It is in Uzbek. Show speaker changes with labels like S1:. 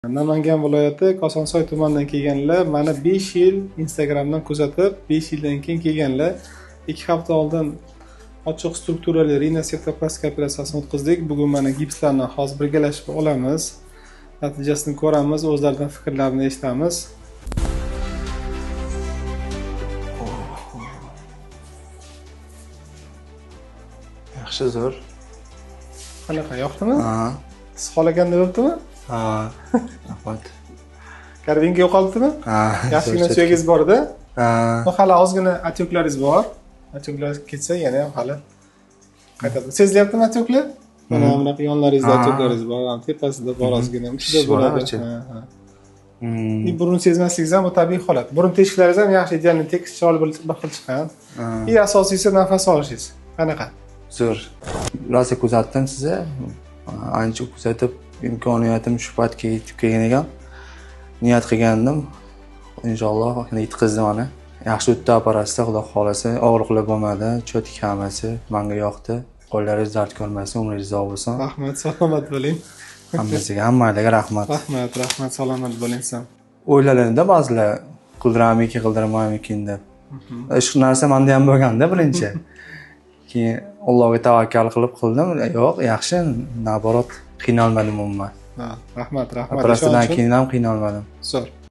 S1: Namangan viloyati Kosonsoy tumanidan kelganlar, mana 5 yil Instagramdan kuzatib, 5 yildan keyin kelganlar. 2 hafta oldin ochiq strukturali rinaseptoplastika operatsiyasini o'tkazdik. Bugun mana gipslarni hozir birgalashib olamiz. Natijasini ko'ramiz, o'zlaridan fikrlarini eshitamiz.
S2: Yaxshi, zo'r.
S1: Qanaqa, yoqdimi?
S2: Ha.
S1: Siz xohlaganda bo'libdimi?
S2: Ha. Rahmat.
S1: Karvinga yo'qolibdimi?
S2: Ha.
S1: Yaxshigina suyagingiz bor-da.
S2: Ha.
S1: Hali ozgina atyoklaringiz bor. Atyoqlar ketsa yana ham hali qaytadi. Sezilyaptimi atyoklar? Mana bunaqa yonlaringizda atyoklaringiz bor, tepasida bor ozgina, ichida bo'ladi. Ha. Burun sezmasligingiz ham bu tabiiy holat. Burun teshiklaringiz ham yaxshi, idealni tekis chiroyli bir xil chiqqan. Eng asosiysi nafas olishingiz. Qanaqa?
S2: Zo'r. Rosa kuzatdim sizni. Ancha kuzatib, imkoniyatim shu paytga yetib kelgan ekan. Niyat qilgandim. Inshaalloh yetkazdim mana. Yaxshi o'tdi operatsiya, xudo xolasa, og'riqlar bo'lmadi, cho'tik hammasi menga yoqdi. Qo'llaringiz dard ko'rmasin, umringiz uzoq bo'lsin.
S1: Rahmat, salomat bo'ling.
S2: Hammaga rahmat.
S1: Rahmat, salomat bo'ling.
S2: O'ylanadi ba'zilar, qildiramiki, qildirmaymikin deb. Shu narsa menda ham bo'lganda birinchi. Keyin Allohga tavakkal qilib qildim. Yo'q, yaxshi, naborot qiynalmadim umuman.
S1: Rahmat.
S2: Operatsiyadan keyin ham qiynalmadim.
S1: Zo'r.